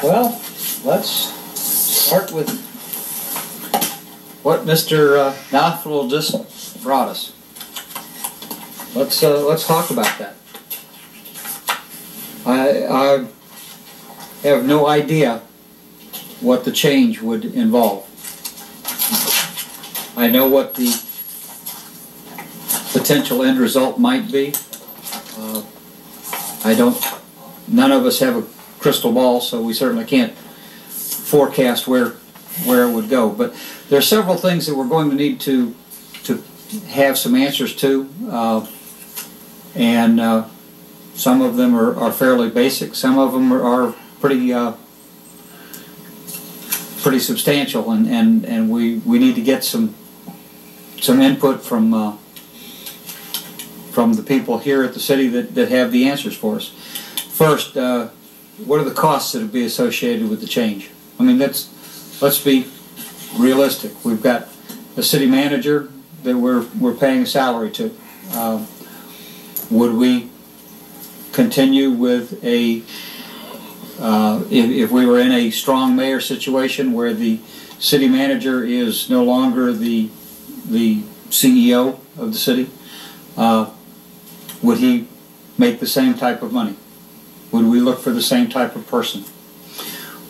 Well, let's start with what Mr. Knopfler just brought us. Let's talk about that. I have no idea what the change would involve. I know what the potential end result might be. None of us have a crystal ball, so we certainly can't forecast where it would go. But there are several things that we're going to need to have some answers to, and some of them are fairly basic. Some of them are pretty substantial, and we need to get some input from the people here at the city that have the answers for us. First, what are the costs that would be associated with the change? I mean, let's be realistic. We've got a city manager that we're paying a salary to. Would we continue with if we were in a strong mayor situation where the city manager is no longer the CEO of the city, would he make the same type of money? Would we look for the same type of person?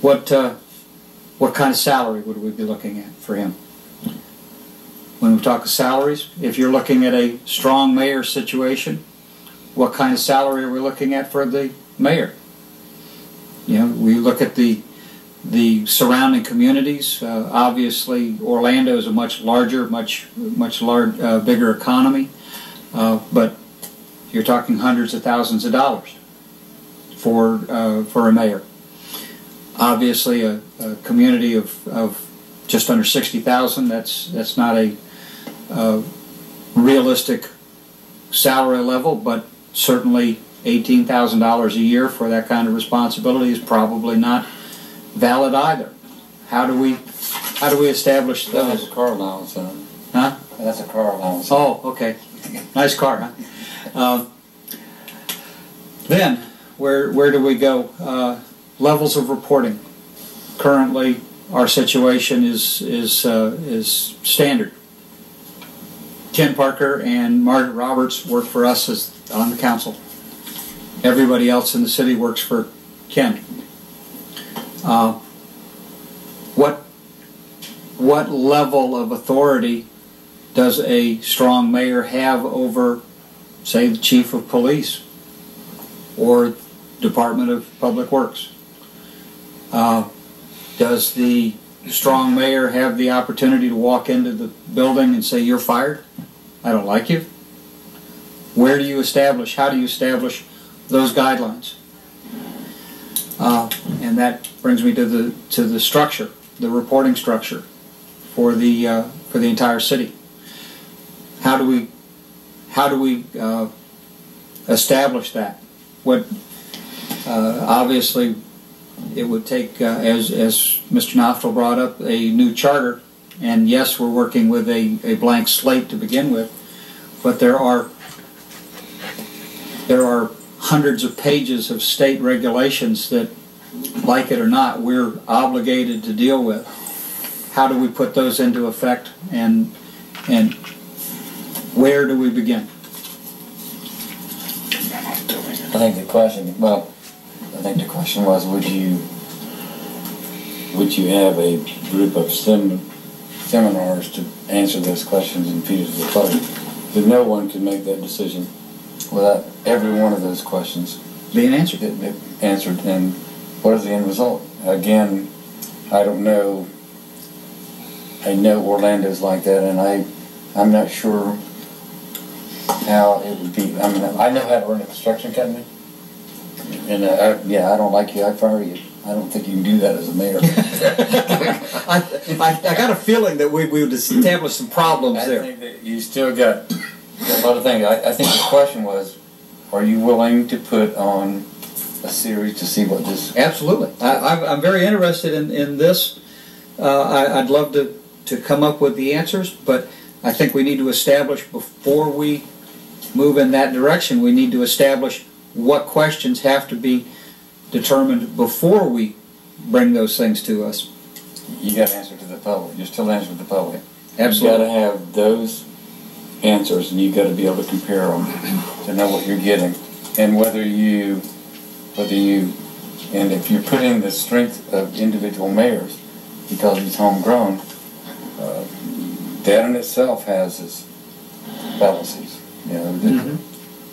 What kind of salary would we be looking at for him? When we talk of salaries, if you're looking at a strong mayor situation, what kind of salary are we looking at for the mayor? You know, we look at the surrounding communities. Obviously, Orlando is a much larger, bigger economy, but you're talking hundreds of thousands of dollars for a mayor. Obviously, a community of just under 60,000. That's not a realistic salary level, but certainly $18,000 a year for that kind of responsibility is probably not valid either. How do we establish those? That's a car allowance, huh? That's a car allowance. Oh, okay. Nice car, huh? Then, where do we go? Levels of reporting. Currently, our situation is standard. Ken Parker and Margaret Roberts work for us on the council. Everybody else in the city works for Ken. What level of authority does a strong mayor have over, say, the chief of police or Department of Public Works? Does the strong mayor have the opportunity to walk into the building and say, "You're fired. I don't like you"? How do you establish those guidelines? And that brings me to the structure, the reporting structure for the entire city. How do we establish that? Obviously, it would take, as Mr. Knopfler brought up, a new charter. And yes, we're working with a blank slate to begin with, but there are hundreds of pages of state regulations that, like it or not, we're obligated to deal with. How do we put those into effect, and where do we begin? I think the question was, would you have a group of seminars to answer those questions in Petersburg Park? That no one could make that decision without every one of those questions being answered. And what is the end result? Again, I don't know. I know Orlando's like that, and I'm not sure how it would be. I mean, I know how to run a construction company, and I don't like you, I'd fire you. I don't think you can do that as a mayor. I got a feeling that we would establish some problems there. I think that you still got a lot of things. I think the question was, are you willing to put on a series to see what this... Absolutely. I'm very interested in this. I'd love to come up with the answers, but I think we need to establish, before we move in that direction, we need to establish what questions have to be determined before we bring those things to us. You got to answer to the public. You're still answering to the public. Absolutely. You got to have those answers, and you got to be able to compare them to know what you're getting, and whether you, and if you're putting the strength of individual mayors because he's homegrown, that in itself has its fallacies, you know,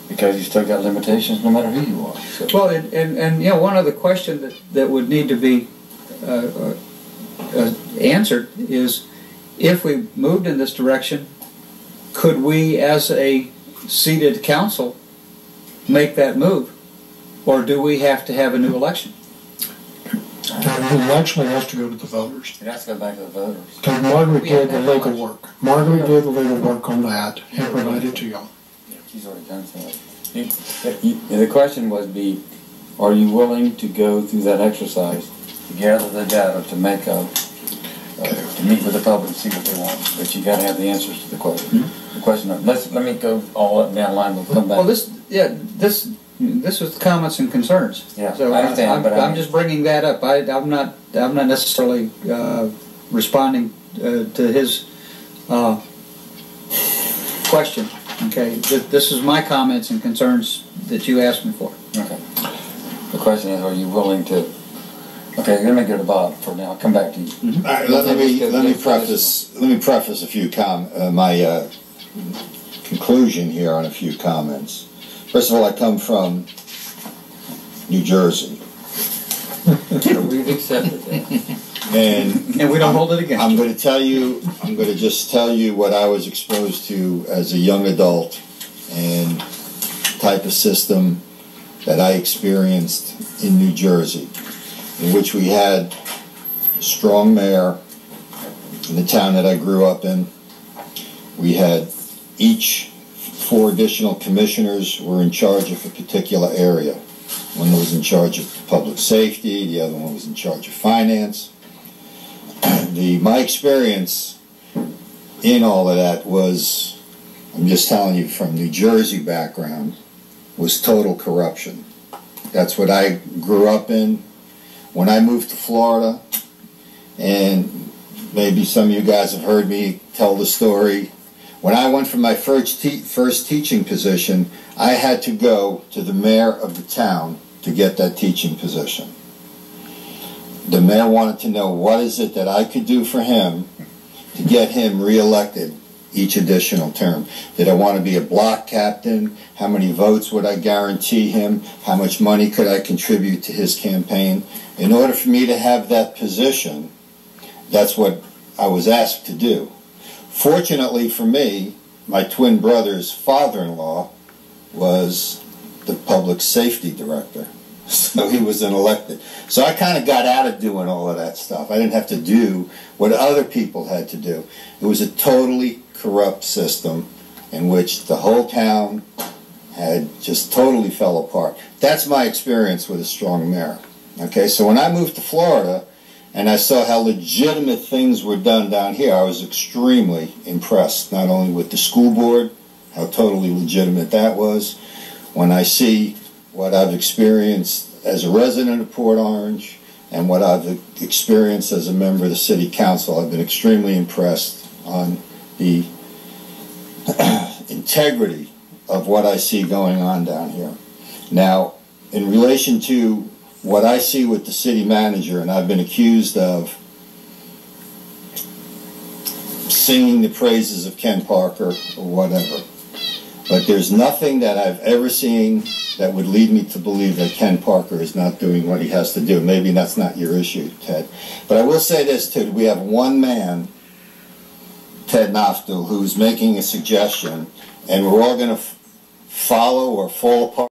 because you still got limitations no matter who you are. So. Well, and you know, one other question that would need to be answered is, if we moved in this direction, could we, as a seated council, make that move, or do we have to have a new election? The election has to go to the voters. It has to go back to the voters. Because Margaret did the legal work. Margaret did the legal work on that and provided to y'all. Yeah, she's already done something. The question would be, are you willing to go through that exercise to gather the data to make a to meet with the public and see what they want? But you got to have the answers to the question. The question. Let me go all up and down the line. We'll come back. Well, this was the comments and concerns. Yeah, so I understand, I'm just bringing that up. I'm not necessarily responding to his question. Okay, this is my comments and concerns that you asked me for. Okay. The question is, are you willing to? Okay, let me go to Bob for now. I'll come back to you. All right, let me preface a few my conclusion here on a few comments. First of all, I come from New Jersey. We've accepted that. And we don't hold it against I'm going to just tell you what I was exposed to as a young adult and type of system that I experienced in New Jersey, in which we had a strong mayor in the town that I grew up in. We had each 4 additional commissioners were in charge of a particular area. One was in charge of public safety, the other one was in charge of finance. My experience in all of that was, I'm just telling you from New Jersey background, was total corruption. That's what I grew up in. When I moved to Florida, and maybe some of you guys have heard me tell the story, when I went for my first teaching position, I had to go to the mayor of the town to get that teaching position. The mayor wanted to know what is it that I could do for him to get him reelected each additional term. Did I want to be a block captain? How many votes would I guarantee him? How much money could I contribute to his campaign? In order for me to have that position, that's what I was asked to do. Fortunately for me, my twin brother's father-in-law was the public safety director. So he was an elected. So I kind of got out of doing all of that stuff. I didn't have to do what other people had to do. It was a totally corrupt system in which the whole town had just totally fell apart. That's my experience with a strong mayor. Okay, so when I moved to Florida and I saw how legitimate things were done down here, I was extremely impressed, not only with the school board, how totally legitimate that was. When I see what I've experienced as a resident of Port Orange and what I've experienced as a member of the City Council, I've been extremely impressed on the integrity of what I see going on down here. Now, in relation to what I see with the city manager, and I've been accused of singing the praises of Ken Parker or whatever, but there's nothing that I've ever seen that would lead me to believe that Ken Parker is not doing what he has to do. Maybe that's not your issue, Ted. But I will say this, too. We have one man, Ted Naftul, who's making a suggestion, and we're all going to follow or fall apart.